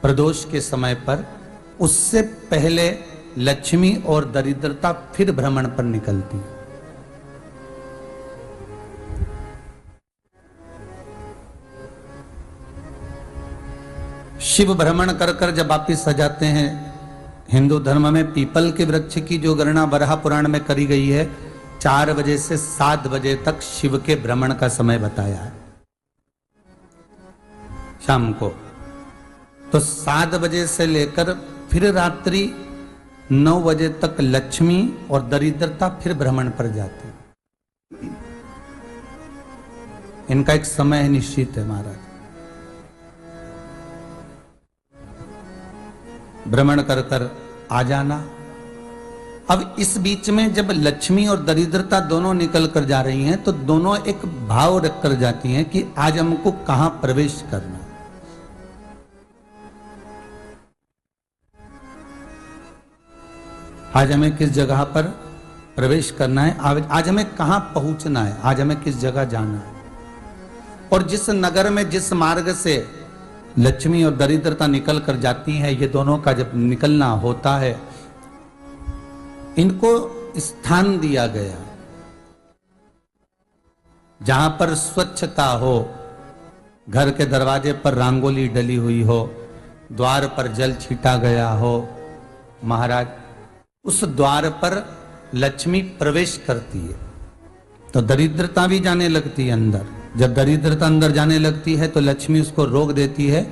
प्रदोष के समय पर, उससे पहले लक्ष्मी और दरिद्रता फिर भ्रमण पर निकलती है। शिव भ्रमण कर कर जब वापिस आ जाते हैं, हिंदू धर्म में पीपल के वृक्ष की जो गणना वराह पुराण में करी गई है, 4 बजे से 7 बजे तक शिव के भ्रमण का समय बताया है शाम को। तो 7 बजे से लेकर फिर रात्रि 9 बजे तक लक्ष्मी और दरिद्रता फिर भ्रमण पर जाती है। इनका एक समय निश्चित है महाराज। भ्रमण कर कर आ जाना। अब इस बीच में जब लक्ष्मी और दरिद्रता दोनों निकल कर जा रही हैं, तो दोनों एक भाव रख कर जाती हैं कि आज हमको कहां प्रवेश करना है। आज हमें किस जगह पर प्रवेश करना है, आज हमें कहां पहुंचना है, आज हमें किस जगह जाना है। और जिस नगर में जिस मार्ग से लक्ष्मी और दरिद्रता निकल कर जाती है, ये दोनों का जब निकलना होता है, इनको स्थान दिया गया जहां पर स्वच्छता हो, घर के दरवाजे पर रंगोली डली हुई हो, द्वार पर जल छीटा गया हो। महाराज, उस द्वार पर लक्ष्मी प्रवेश करती है तो दरिद्रता भी जाने लगती है अंदर। जब दरिद्रता अंदर जाने लगती है तो लक्ष्मी उसको रोक देती है।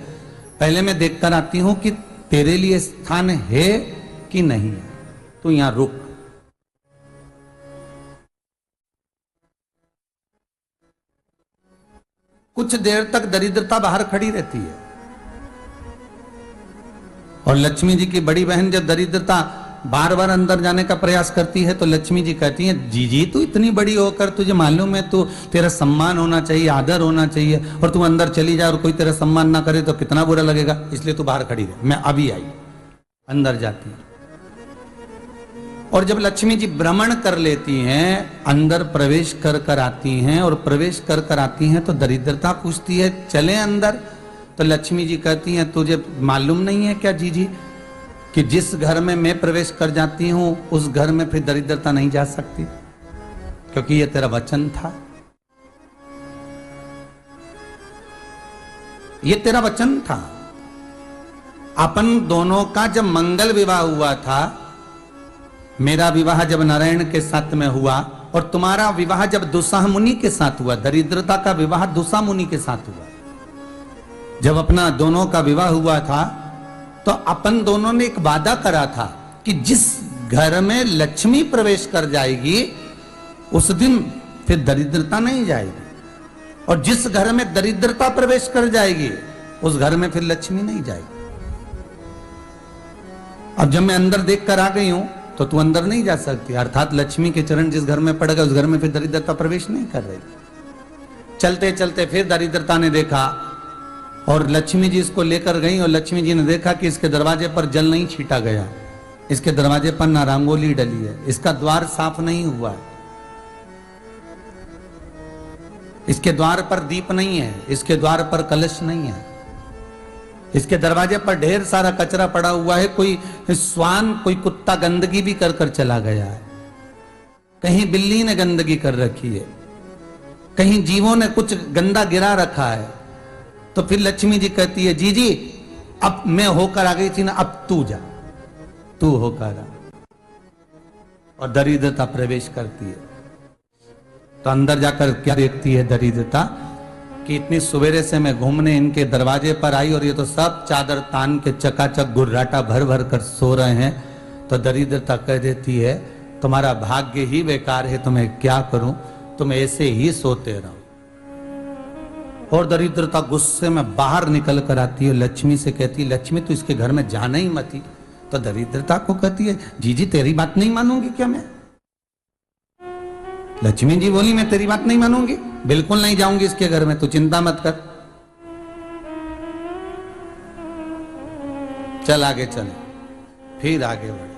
पहले मैं देखकर आती हूं कि तेरे लिए स्थान है कि नहीं है, तू यहां रुक। कुछ देर तक दरिद्रता बाहर खड़ी रहती है और लक्ष्मी जी की बड़ी बहन जब दरिद्रता बार बार अंदर जाने का प्रयास करती है तो लक्ष्मी जी कहती हैं, जीजी तू इतनी बड़ी होकर तुझे मालूम है, तू तेरा सम्मान होना चाहिए, आदर होना चाहिए, और तू अंदर चली जाए और कोई तेरा सम्मान ना करे तो कितना बुरा लगेगा, इसलिए तू बाहर खड़ी रहे। मैं अभी आई। अंदर जाती है और जब लक्ष्मी जी भ्रमण कर लेती हैं, अंदर प्रवेश कर कर आती हैं, और प्रवेश कर कर आती हैं तो दरिद्रता पूछती है चले अंदर। तो लक्ष्मी जी कहती हैं, तुझे मालूम नहीं है क्या जीजी कि जिस घर में मैं प्रवेश कर जाती हूं उस घर में फिर दरिद्रता नहीं जा सकती, क्योंकि ये तेरा वचन था, ये तेरा वचन था। अपन दोनों का जब मंगल विवाह हुआ था, मेरा विवाह जब नारायण के साथ में हुआ और तुम्हारा विवाह जब दुसाह मुनि के साथ हुआ, दरिद्रता का विवाह दुसा मुनि के साथ हुआ। जब अपना दोनों का विवाह हुआ था तो अपन दोनों ने एक वादा करा था कि जिस घर में लक्ष्मी प्रवेश कर जाएगी उस दिन फिर दरिद्रता नहीं जाएगी, और जिस घर में दरिद्रता प्रवेश कर जाएगी उस घर में फिर लक्ष्मी नहीं जाएगी। अब जब मैं अंदर देख कर आ गई हूं तो तू अंदर नहीं जा सकती, अर्थात लक्ष्मी के चरण जिस घर में पड़ गए उस घर में फिर दरिद्रता प्रवेश नहीं कर रही। चलते चलते फिर दरिद्रता ने देखा और लक्ष्मी जी इसको लेकर गई, और लक्ष्मी जी ने देखा कि इसके दरवाजे पर जल नहीं छीटा गया, इसके दरवाजे पर ना रंगोली डली है, इसका द्वार साफ नहीं हुआ है, इसके द्वार पर दीप नहीं है, इसके द्वार पर कलश नहीं है, इसके दरवाजे पर ढेर सारा कचरा पड़ा हुआ है, कोई स्वान कोई कुत्ता गंदगी भी कर कर चला गया है, कहीं बिल्ली ने गंदगी कर रखी है, कहीं जीवों ने कुछ गंदा गिरा रखा है। तो फिर लक्ष्मी जी कहती है, जी जी अब मैं होकर आ गई थी ना, अब तू जा, तू होकर आ। और दरिद्रता प्रवेश करती है तो अंदर जाकर क्या देखती है दरिद्रता कि इतनी सवेरे से मैं घूमने इनके दरवाजे पर आई और ये तो सब चादर तान के चकाचक गुर्राटा भर भर कर सो रहे हैं। तो दरिद्रता कह देती है, तुम्हारा भाग्य ही बेकार है, तो मैं क्या करूं, तुम ऐसे ही सोते रहो। और दरिद्रता गुस्से में बाहर निकल कर आती है, लक्ष्मी से कहती है, लक्ष्मी तू इसके घर में जाना ही मत। तो दरिद्रता को कहती है, जीजी तेरी बात नहीं मानूंगी क्या मैं? लक्ष्मी जी बोली, मैं तेरी बात नहीं मानूंगी, बिल्कुल नहीं जाऊंगी इसके घर में, तू चिंता मत कर, चल आगे चले। फिर आगे बढ़े।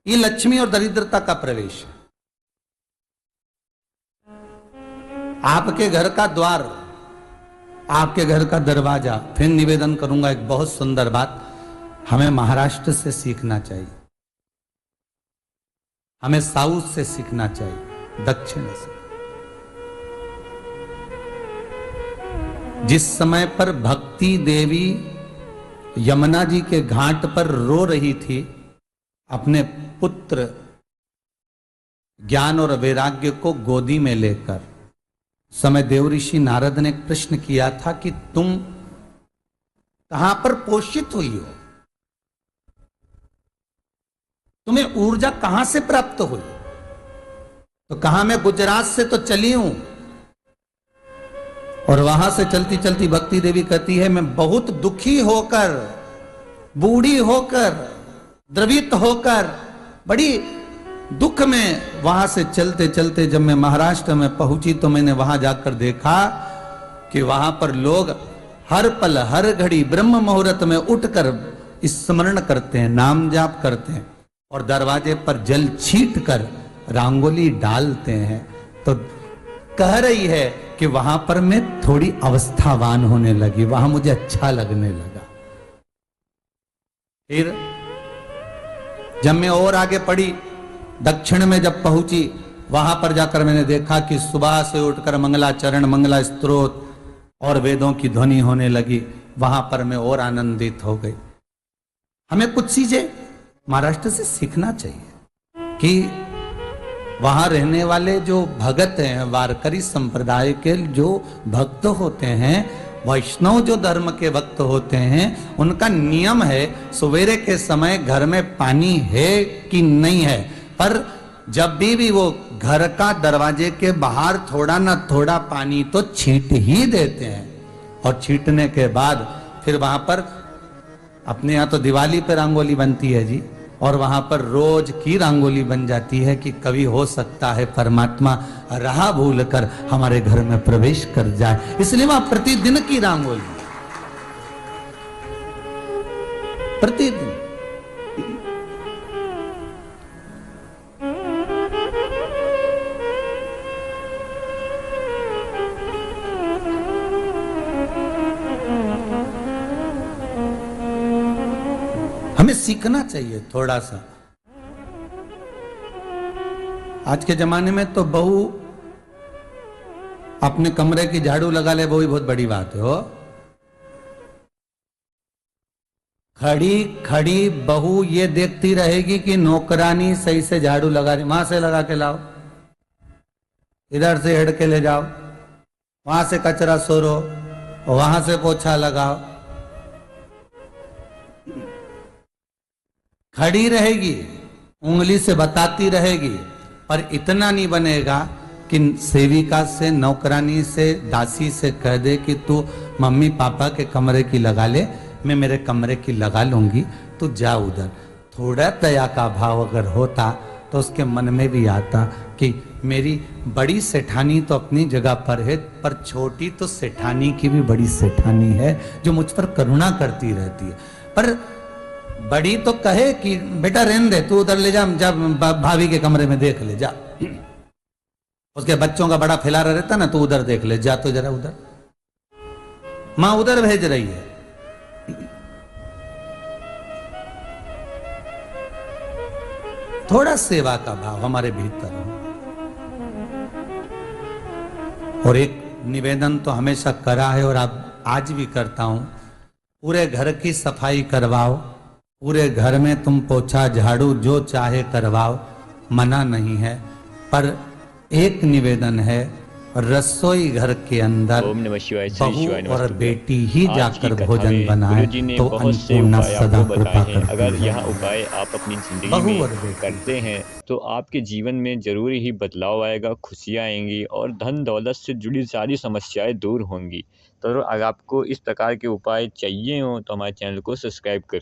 ये लक्ष्मी और दरिद्रता का प्रवेश है। आपके घर का द्वार आपके घर का दरवाजा। फिर निवेदन करूंगा एक बहुत सुंदर बात, हमें महाराष्ट्र से सीखना चाहिए, हमें साउथ से सीखना चाहिए, दक्षिण से। जिस समय पर भक्ति देवी यमुना जी के घाट पर रो रही थी अपने पुत्र ज्ञान और वैराग्य को गोदी में लेकर, समय देवऋषि नारद ने एक प्रश्न किया था कि तुम कहां पर पोषित हुई हो, तुम्हें ऊर्जा कहां से प्राप्त हुई? तो कहा मैं गुजरात से तो चली हूं। और वहां से चलती चलती भक्ति देवी कहती है मैं बहुत दुखी होकर, बूढ़ी होकर, द्रवित होकर, बड़ी दुख में वहां से चलते चलते जब मैं महाराष्ट्र में पहुंची तो मैंने वहां जाकर देखा कि वहां पर लोग हर पल हर घड़ी ब्रह्म मुहूर्त में उठकर स्मरण करते हैं, नाम जाप करते हैं और दरवाजे पर जल छीट कर रंगोली डालते हैं। तो कह रही है कि वहां पर मैं थोड़ी अवस्थावान होने लगी, वहां मुझे अच्छा लगने लगा। फिर जब मैं और आगे पढ़ी, दक्षिण में जब पहुंची, वहां पर जाकर मैंने देखा कि सुबह से उठकर मंगलाचरण, मंगला स्तोत्र और वेदों की ध्वनि होने लगी। वहां पर मैं और आनंदित हो गई। हमें कुछ चीजें महाराष्ट्र से सीखना चाहिए कि वहां रहने वाले जो भगत हैं, वारकरी संप्रदाय के जो भक्त होते हैं, वैष्णव जो धर्म के भक्त होते हैं, उनका नियम है सवेरे के समय घर में पानी है कि नहीं है, पर जब भी वो घर का दरवाजे के बाहर थोड़ा ना थोड़ा पानी तो छींट ही देते हैं। और छींटने के बाद फिर वहां पर अपने यहाँ तो दिवाली पे रंगोली बनती है जी, और वहां पर रोज की रंगोली बन जाती है कि कभी हो सकता है परमात्मा राह भूल कर हमारे घर में प्रवेश कर जाए, इसलिए वहां प्रतिदिन की रंगोली, प्रतिदिन। हमें सीखना चाहिए थोड़ा सा। आज के जमाने में तो बहू अपने कमरे की झाड़ू लगा ले, वो ही बहुत बड़ी बात है। हो खड़ी खड़ी बहू ये देखती रहेगी कि नौकरानी सही से झाड़ू लगा रही, वहां से लगा के लाओ, इधर से हेड के ले जाओ, वहां से कचरा सोरो, वहां से पोछा लगाओ। खड़ी रहेगी, उंगली से बताती रहेगी, पर इतना नहीं बनेगा कि सेविका से, नौकरानी से, दासी से कह दे कि तू मम्मी पापा के कमरे की लगा ले, मैं मेरे कमरे की लगा लूंगी, तू जा उधर। थोड़ा दया का भाव अगर होता तो उसके मन में भी आता कि मेरी बड़ी सेठानी तो अपनी जगह पर है, पर छोटी तो सेठानी की भी बड़ी सेठानी है जो मुझ पर करुणा करती रहती है। पर बड़ी तो कहे कि बेटा रहने दे, तू उधर ले जा, जब भाभी के कमरे में देख ले जा। उसके बच्चों का बड़ा फैलारा रहता ना, तू उधर देख ले जा, तो जरा उधर, मां उधर भेज रही है। थोड़ा सेवा का भाव हमारे भीतर हो। और एक निवेदन तो हमेशा करा है और अब आज भी करता हूं, पूरे घर की सफाई करवाओ, पूरे घर में तुम पोछा झाड़ू जो चाहे करवाओ, मना नहीं है, पर एक निवेदन है, रसोई घर के अंदर बहू और बेटी ही जाकर भोजन बनाए तो अन्नपूर्णा सदा कृपा करती है। अगर यह उपाय आप अपनी जिंदगी में करते हैं तो आपके जीवन में जरूरी ही बदलाव आएगा, खुशियाँ आएंगी और धन दौलत से जुड़ी सारी समस्याएं दूर होंगी। तो अगर आपको इस प्रकार के उपाय चाहिए हो तो हमारे चैनल को सब्सक्राइब कर